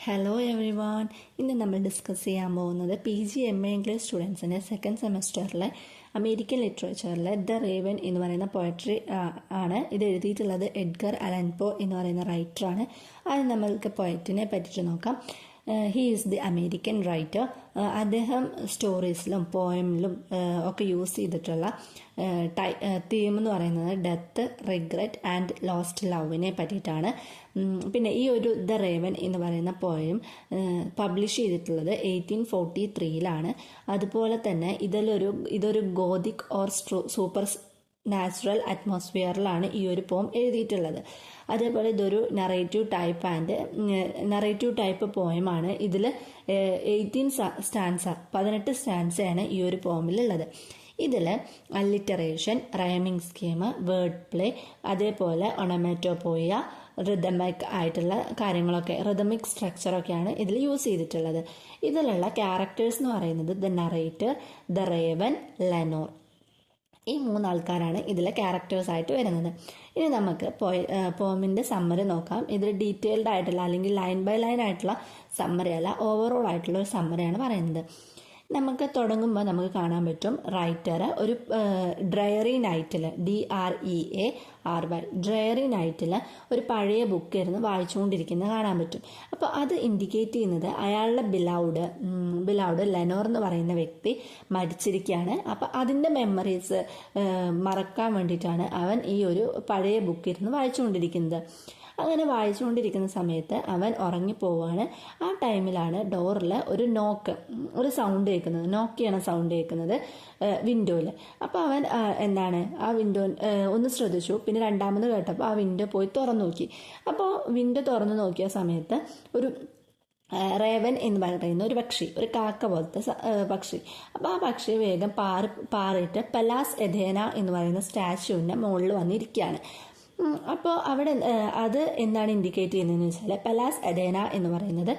Hello every one. ഇന്ന് നമ്മൾ discuss ചെയ്യാൻ പോകുന്നത് PG MA ഇംഗ്ലീഷ് സ്റ്റുഡൻസിൻ്റെ സെക്കൻഡ് സെമസ്റ്ററിലെ അമേരിക്കൻ ലിറ്ററേച്ചറിലെ ദ റേവൻ എന്ന് പറയുന്ന പോയട്രി ആണ്. ഇത് എഴുതിയിട്ടുള്ളത് എഡ്ഗർ അലൻ പോ എന്ന് പറയുന്ന റൈറ്ററാണ്. അത് നമ്മൾക്ക് പോയറ്റിനെ പറ്റിയിട്ട് നോക്കാം. He is the American writer. അദ്ദേഹം സ്റ്റോറീസിലും പോയമിലും ഒക്കെ യൂസ് ചെയ്തിട്ടുള്ള തീം എന്ന് പറയുന്നത് ഡെത്ത്, റിഗ്രറ്റ് ആൻഡ് ലോസ്റ്റ് ലവിനെ പറ്റിയിട്ടാണ്. പിന്നെ ഈ ഒരു ദ റേവൻ എന്ന് പറയുന്ന പോയം പബ്ലിഷ് ചെയ്തിട്ടുള്ളത് 1843 അതുപോലെ തന്നെ ഇതൊരു ഗോതിക് ഓർ സൂപ്പർ നാച്ചുറൽ അറ്റ്മോസ്ഫിയറിലാണ് ഈ ഒരു പോം എഴുതിയിട്ടുള്ളത്. അതേപോലെ ഇതൊരു നറേറ്റീവ് ടൈപ്പ് പോയമാണ്. ഇതിൽ 18 സ്റ്റാൻസയാണ് ഈ ഒരു പോമിലുള്ളത്. ഇതിൽ alliteration, rhyming scheme, word play, അതേപോലെ ഒണമാറ്റോപോയ, റിതമിക് ആയിട്ടുള്ള കാര്യങ്ങളൊക്കെ, റിതമിക് സ്ട്രക്ചറൊക്കെയാണ് ഇതിൽ യൂസ് ചെയ്തിട്ടുള്ളത്. ഇതിലുള്ള ക്യാരക്ടേഴ്സ് എന്ന് പറയുന്നത് the narrator, the raven, Lenore. ഈ 3 ആൾക്കാരാണ് ഇതിലെ ക്യാരക്ടേഴ്സ് ആയിട്ട് വരുന്നത്. ഇനി നമുക്ക് പോമിൻ്റെ സമ്മറി നോക്കാം. ഇതിൽ ഡീറ്റെയിൽഡ് ആയിട്ടുള്ള അല്ലെങ്കിൽ ലൈൻ ബൈ ലൈൻ ആയിട്ടുള്ള സമ്മറി അല്ല, ഓവറോൾ ആയിട്ടുള്ള ഒരു സമ്മറിയാണ് പറയുന്നത്. നമുക്ക് തുടങ്ങുമ്പോൾ നമുക്ക് കാണാൻ പറ്റും റൈറ്റർ ഒരു ഡ്രയറി നൈറ്റിൽ DREARY ഡ്രയറി നൈറ്റിൽ ഒരു പഴയ ബുക്ക് ഇരുന്ന് വായിച്ചുകൊണ്ടിരിക്കുന്നത് കാണാൻ പറ്റും. അപ്പോൾ അത് ഇൻഡിക്കേറ്റ് ചെയ്യുന്നത് അയാളുടെ ബിലൗഡ് ലെനോർ എന്ന് പറയുന്ന വ്യക്തി മരിച്ചിരിക്കുകയാണ്. അപ്പോൾ അതിൻ്റെ മെമ്മറീസ് മറക്കാൻ വേണ്ടിയിട്ടാണ് അവൻ ഈ ഒരു പഴയ ബുക്ക് ഇരുന്ന് വായിച്ചുകൊണ്ടിരിക്കുന്നത്. അങ്ങനെ വായിച്ചുകൊണ്ടിരിക്കുന്ന സമയത്ത് അവൻ ഉറങ്ങിപ്പോവാണ്. ആ ടൈമിലാണ് ഡോറിൽ ഒരു സൗണ്ട് കേൾക്കുന്നത്, നോക്കിയാണ് സൗണ്ട് കേൾക്കുന്നത് വിൻഡോയിൽ. അപ്പോൾ അവൻ ആ വിൻഡോ ഒന്ന് ശ്രദ്ധിച്ചു. പിന്നെ രണ്ടാമത് കേട്ടപ്പോൾ ആ വിൻഡോ പോയി തുറന്നു നോക്കി. അപ്പോൾ വിൻഡോ തുറന്നു നോക്കിയ സമയത്ത് ഒരു റേവൻ എന്ന് പറയുന്ന ഒരു പക്ഷി, ഒരു കാക്ക പോലത്തെ പക്ഷി. അപ്പോൾ ആ പക്ഷി വേഗം പാറിയിട്ട് പെലാസ് എഥേന എന്ന് പറയുന്ന സ്റ്റാച്യുവിൻ്റെ മുകളിൽ വന്നിരിക്കുകയാണ്. അപ്പോൾ അവിടെ അത് എന്താണ് ഇൻഡിക്കേറ്റ് ചെയ്യുന്നതെന്ന് വെച്ചാൽ പെലാസ് എഥേന എന്ന് പറയുന്നത്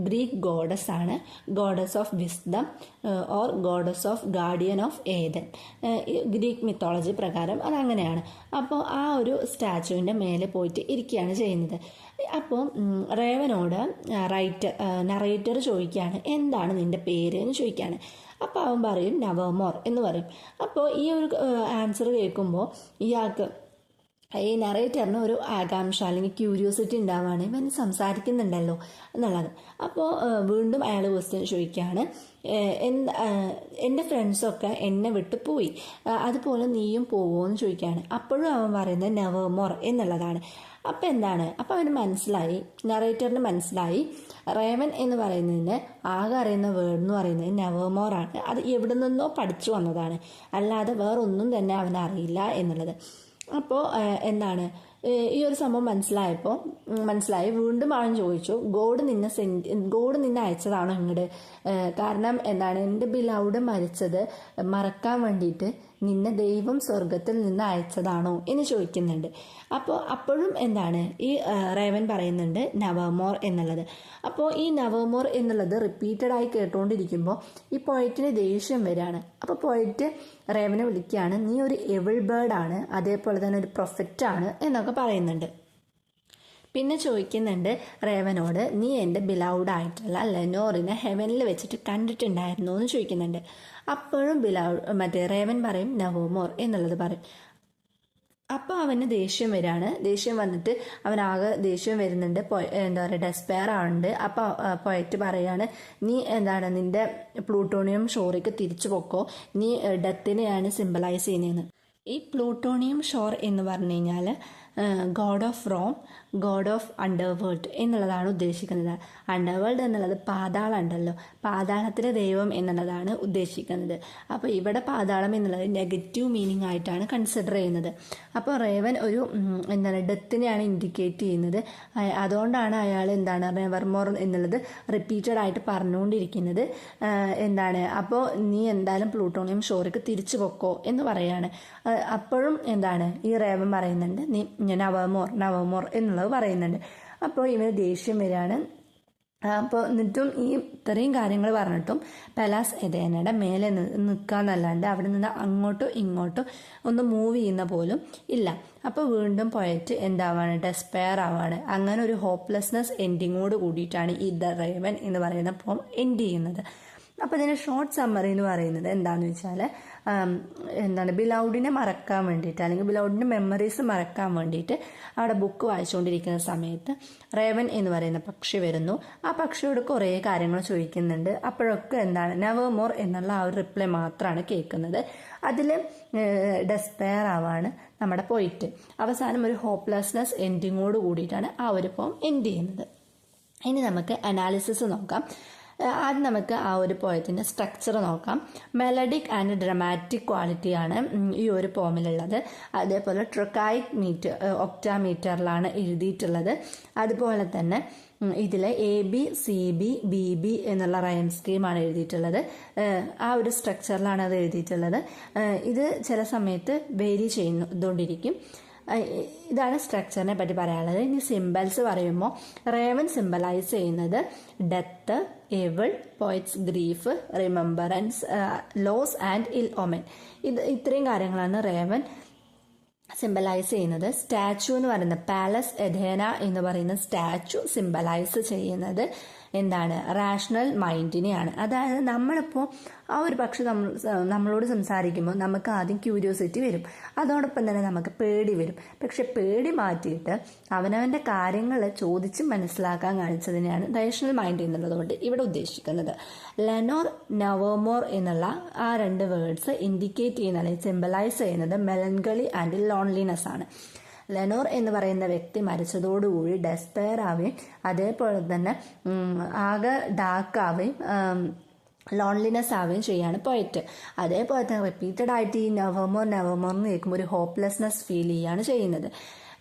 ഗ്രീക്ക് ഗോഡസ് ആണ്. Goddess of wisdom or goddess of guardian of Athens. Greek mythology പ്രകാരം അതങ്ങനെയാണ്. അപ്പോൾ ആ ഒരു സ്റ്റാച്ചുവിൻ്റെ മേലെ പോയിട്ട് ഇരിക്കുകയാണ് ചെയ്യുന്നത്. അപ്പോൾ റേവനോട് നറേറ്റർ ചോദിക്കുകയാണ്, എന്താണ് നിൻ്റെ പേര് എന്ന് ചോദിക്കുകയാണ്. അപ്പോൾ അവൻ പറയും നവമോർ എന്ന് പറയും. അപ്പോൾ ഈ ഒരു ആൻസർ കേൾക്കുമ്പോൾ ഈ നറേറ്ററിന് ഒരു ആകാംക്ഷ അല്ലെങ്കിൽ ക്യൂരിയോസിറ്റി ഉണ്ടാവുകയാണ്, ഇവൻ സംസാരിക്കുന്നുണ്ടല്ലോ എന്നുള്ളത്. അപ്പോൾ വീണ്ടും അയാൾ ക്വസ്റ്റ്യൻ ചോദിക്കുകയാണ്, എൻ്റെ ഫ്രണ്ട്സൊക്കെ എന്നെ വിട്ട് പോയി, അതുപോലെ നീയും പോവുമോ എന്ന് ചോദിക്കുകയാണ്. അപ്പോഴും അവൻ പറയുന്നത് നെവർമോർ എന്നുള്ളതാണ്. അപ്പോൾ അവന് നറേറ്ററിന് മനസ്സിലായി റേവൻ എന്ന് പറയുന്നതിന് ആകെ അറിയുന്ന വേർഡ് എന്ന് പറയുന്നത് നെവർമോർ ആണ്. അത് എവിടെ നിന്നോ പഠിച്ചു വന്നതാണ്, അല്ലാതെ വേറൊന്നും തന്നെ അവന് അറിയില്ല എന്നുള്ളത്. അപ്പോൾ ഈ ഒരു സംഭവം മനസ്സിലായി. വീണ്ടും അവൻ ചോദിച്ചു, ഗോഡ് നിന്നെ അയച്ചതാണോ ഇങ്ങോട്ട്? കാരണം എൻ്റെ ബിലൗഡ് മരിച്ചത് മറക്കാൻ വേണ്ടിയിട്ട് നിന്നെ ദൈവം സ്വർഗത്തിൽ നിന്ന് അയച്ചതാണോ എന്ന് ചോദിക്കുന്നുണ്ട്. അപ്പോഴും ഈ റേവൻ പറയുന്നുണ്ട് നവമോർ എന്നുള്ളത്. അപ്പോൾ ഈ നവമോർ എന്നുള്ളത് റിപ്പീറ്റഡ് ആയി കേട്ടുകൊണ്ടിരിക്കുമ്പോൾ ഈ പോയറ്റിന് ദേഷ്യം വരികയാണ്. അപ്പോൾ പോയറ്റ് റേവനെ വിളിക്കുകയാണ്, നീ ഒരു എവിൾ ബേർഡ് ആണ്, അതേപോലെ തന്നെ ഒരു പ്രൊഫറ്റ് എന്നൊക്കെ പറയുന്നുണ്ട്. പിന്നെ ചോദിക്കുന്നുണ്ട് റേവനോട്, നീ എൻ്റെ ബിലൗഡ് ആയിട്ടുള്ള ലെനോറിനെ ഹെവനിൽ വെച്ചിട്ട് കണ്ടിട്ടുണ്ടായിരുന്നോ എന്ന് ചോദിക്കുന്നുണ്ട്. അപ്പോഴും റേവൻ പറയും നവമോർ എന്നുള്ളത് പറയും. അപ്പോൾ അവന് ദേഷ്യം വരികയാണ്. ദേഷ്യം വന്നിട്ട് അവനാകെ ദേഷ്യം വരുന്നുണ്ട്, ഡെസ്പെയർ ആവുന്നുണ്ട്. അപ്പോൾ പോയറ്റ് പറയാണ്, നീ നിന്റെ പ്ലൂട്ടോണിയം ഷോറിക്ക് തിരിച്ചു പൊക്കോ, നീ ഡെത്തിനെയാണ് സിംബലൈസ് ചെയ്യുന്നതെന്ന്. ഈ പ്ലൂട്ടോണിയം ഷോർ എന്ന് പറഞ്ഞു കഴിഞ്ഞാൽ god of Rome, god of underworld എന്നുള്ളതാണ് ഉദ്ദേശിക്കുന്നത്. അണ്ടർവേൾഡ് എന്നുള്ളത് പാതാളം ഉണ്ടല്ലോ, പാതാളത്തിലെ ദൈവം എന്നുള്ളതാണ് ഉദ്ദേശിക്കുന്നത്. അപ്പോൾ ഇവിടെ പാതാളം എന്നുള്ളത് നെഗറ്റീവ് മീനിങ് ആയിട്ടാണ് കൺസിഡർ ചെയ്യുന്നത്. അപ്പോൾ റേവൻ ഒരു ഡെത്തിനെയാണ് ഇൻഡിക്കേറ്റ് ചെയ്യുന്നത്. അതുകൊണ്ടാണ് അയാൾ നെവർമോർ എന്നുള്ളത് റിപ്പീറ്റഡ് ആയിട്ട് പറഞ്ഞുകൊണ്ടിരിക്കുന്നത്. അപ്പോൾ നീ എന്തായാലും പ്ലൂട്ടോണിയം ഷോറിക്ക് തിരിച്ചു പൊക്കോ എന്ന് പറയാണ്. അപ്പോഴും ഈ റേവൻ പറയുന്നുണ്ട് നീ നവമോർ എന്നുള്ളത് പറയുന്നുണ്ട്. അപ്പോൾ ഇവന് ദേഷ്യം വരികയാണ്. അപ്പോൾ എന്നിട്ടും ഈ ഇത്രയും കാര്യങ്ങൾ പറഞ്ഞിട്ടും പെലാസ് എഥേനയുടെ മേലെ നിൽക്കാന്നല്ലാണ്ട് അവിടെ നിന്ന് അങ്ങോട്ടോ ഇങ്ങോട്ടോ ഒന്ന് മൂവ് ചെയ്യുന്ന പോലും ഇല്ല. അപ്പോൾ വീണ്ടും പോയിട്ട് എന്താവാണ്, ഡെസ്പയർ ആവാണ്. അങ്ങനെ ഒരു ഹോപ്പ്ലെസ്നെസ് എൻഡിങ്ങോട് കൂടിയിട്ടാണ് ഈ ദ റേവൻ എന്ന് പറയുന്ന പോം എൻഡ് ചെയ്യുന്നത്. അപ്പോൾ ഇതിൻ്റെ ഷോർട്ട് സമ്മറി എന്ന് പറയുന്നത് എന്താണെന്ന് വെച്ചാൽ ബിലൗഡിനെ മറക്കാൻ വേണ്ടിയിട്ട്, അല്ലെങ്കിൽ ബിലൗഡിൻ്റെ മെമ്മറീസ് മറക്കാൻ വേണ്ടിയിട്ട് അവിടെ ബുക്ക് വായിച്ചുകൊണ്ടിരിക്കുന്ന സമയത്ത് റേവൻ എന്ന് പറയുന്ന പക്ഷി വരുന്നു. ആ പക്ഷിയോട് കുറേ കാര്യങ്ങൾ ചോദിക്കുന്നുണ്ട്. അപ്പോഴൊക്കെ നെവർ മോർ എന്നുള്ള ആ ഒരു റിപ്ലൈ മാത്രമാണ് കേൾക്കുന്നത്. അതിൽ ഡെസ്പയർ ആവാണ് നമ്മുടെ പോയിട്ട്. അവസാനം ഒരു ഹോപ്പ്ലെസ്നെസ് എൻഡിങ്ങോട് കൂടിയിട്ടാണ് ആ ഒരു പോം എൻഡ് ചെയ്യുന്നത്. ഇനി നമുക്ക് അനാലിസിസ് നോക്കാം. ആദ്യം നമുക്ക് ആ ഒരു പോയത്തിൻ്റെ സ്ട്രക്ചർ നോക്കാം. മെലഡിക് ആൻഡ് ഡ്രമാറ്റിക് ക്വാളിറ്റിയാണ് ഈ ഒരു പോമിലുള്ളത്. അതേപോലെ ട്രൊക്കായിക് ഒക്ടാമീറ്ററിലാണ് എഴുതിയിട്ടുള്ളത്. അതുപോലെ തന്നെ ഇതിൽ AB CB BB എന്നുള്ള റൈം സ്കീമാണ് എഴുതിയിട്ടുള്ളത്. ആ ഒരു സ്ട്രക്ചറിലാണ് അത് എഴുതിയിട്ടുള്ളത്. ഇത് ചില സമയത്ത് വേരി ചെയ്തുകൊണ്ടിരിക്കും. ഇതാണ് സ്ട്രക്ചറിനെ പറ്റി പറയാനുള്ളത്. ഇനി സിംബൽസ് പറയുമ്പോൾ റേവൻ സിംബലൈസ് ചെയ്യുന്നത് death, evil, poets grief, remembrance, loss and ill omen. ഇത്രയും കാര്യങ്ങളാണ് റേവൻ സിംബലൈസ് ചെയ്യുന്നത്. സ്റ്റാച്ചു എന്ന് പറയുന്നത് പാലസ് എഥേന എന്ന് പറയുന്ന സ്റ്റാച്ചു സിംബലൈസ് ചെയ്യുന്നത് എന്താണ്, റാഷണൽ മൈൻഡിനെയാണ്. അതായത് നമ്മളിപ്പോൾ ആ ഒരു പക്ഷെ നമ്മളോട് സംസാരിക്കുമ്പോൾ നമുക്ക് ആദ്യം ക്യൂരിയോസിറ്റി വരും, അതോടൊപ്പം തന്നെ നമുക്ക് പേടി വരും. പക്ഷെ പേടി മാറ്റിയിട്ട് അവനവൻ്റെ കാര്യങ്ങൾ ചോദിച്ച് മനസ്സിലാക്കാൻ കാണിച്ചതിനെയാണ് റേഷണൽ മൈൻഡ് എന്നുള്ളതുകൊണ്ട് ഇവിടെ ഉദ്ദേശിക്കുന്നത്. ലെനോർ, നെവർമോർ എന്നുള്ള ആ രണ്ട് വേർഡ്സ് ഇൻഡിക്കേറ്റ് ചെയ്യുന്ന അല്ലെങ്കിൽ സിംബലൈസ് ചെയ്യുന്നത് മെലൻകളി ആൻഡ് ലോൺലിനെസ് ആണ്. ലെനോർ എന്ന് പറയുന്ന വ്യക്തി മരിച്ചതോടുകൂടി ഡെസ്പയർ ആവുകയും അതേപോലെ തന്നെ ആകെ ഡാർക്ക് ആവുകയും ലോൺലിനെസ് ആവുകയും ചെയ്യാണ് പോയിട്ട്. അതേപോലെ തന്നെ റിപ്പീറ്റഡ് ആയിട്ട് ഈ നെവർമോർ എന്ന് കേൾക്കുമ്പോൾ ഒരു ഹോപ്പ്ലെസ്നെസ് ഫീൽ ചെയ്യുകയാണ് ചെയ്യുന്നത്.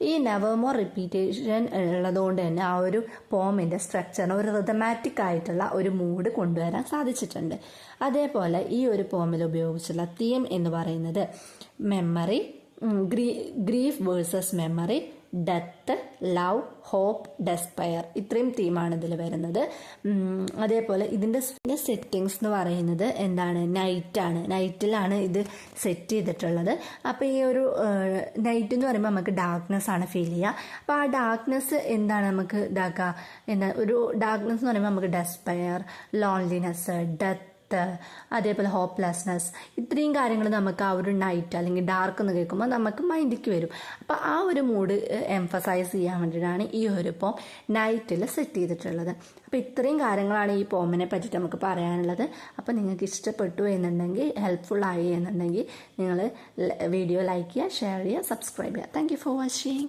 ഈ നെവർമോർ റിപ്പീറ്റേഷൻ ഉള്ളതുകൊണ്ട് തന്നെ ആ ഒരു പോമിൻ്റെ സ്ട്രക്ചറിന് ഒരു റിതമാറ്റിക് ആയിട്ടുള്ള ഒരു മൂഡ് കൊണ്ടുവരാൻ സാധിച്ചിട്ടുണ്ട്. അതേപോലെ ഈ ഒരു പോമിൽ ഉപയോഗിച്ചുള്ള തീം എന്ന് പറയുന്നത് memory, grief versus memory, death, love, hope, despair, ഇത്രയും തീമാണ് ഇതിൽ വരുന്നത്. അതേപോലെ ഇതിൻ്റെ സെറ്റിങ്സ് എന്ന് പറയുന്നത് എന്താണ്, നൈറ്റാണ്. നൈറ്റിലാണ് ഇത് സെറ്റ് ചെയ്തിട്ടുള്ളത്. അപ്പോൾ ഈ ഒരു നൈറ്റ് എന്ന് പറയുമ്പോൾ നമുക്ക് ഡാർക്ക്നെസ് ആണ് ഫീൽ ചെയ്യുക. അപ്പോൾ ആ ഡാർക്ക്നെസ് എന്താണ് നമുക്ക് ഇതാക്കുക, ഒരു ഡാർക്ക്നെസ് എന്ന് പറയുമ്പോൾ നമുക്ക് ഡെസ്പയർ, ലോൺലിനെസ്, ഡെത്ത്, അതേപോലെ ഹോപ്പ്ലെസ്നെസ്, ഇത്രയും കാര്യങ്ങൾ നമുക്ക് ആ ഒരു നൈറ്റ് അല്ലെങ്കിൽ ഡാർക്ക് എന്ന് കേൾക്കുമ്പോൾ നമുക്ക് മൈൻഡിലേക്ക് വരും. അപ്പോൾ ആ ഒരു മൂഡ് എംഫസൈസ് ചെയ്യാൻ വേണ്ടിയിട്ടാണ് ഈ ഒരു പോം നൈറ്റിൽ സെറ്റ് ചെയ്തിട്ടുള്ളത്. അപ്പോൾ ഇത്രയും കാര്യങ്ങളാണ് ഈ പോമിനെ പറ്റിയിട്ട് നമുക്ക് പറയാനുള്ളത്. അപ്പോൾ നിങ്ങൾക്ക് ഇഷ്ടപ്പെട്ടു എന്നുണ്ടെങ്കിൽ, ഹെൽപ്ഫുൾ ആയി എന്നുണ്ടെങ്കിൽ നിങ്ങൾ വീഡിയോ ലൈക്ക് ചെയ്യുക, ഷെയർ ചെയ്യുക, സബ്സ്ക്രൈബ് ചെയ്യുക. Thank you for watching.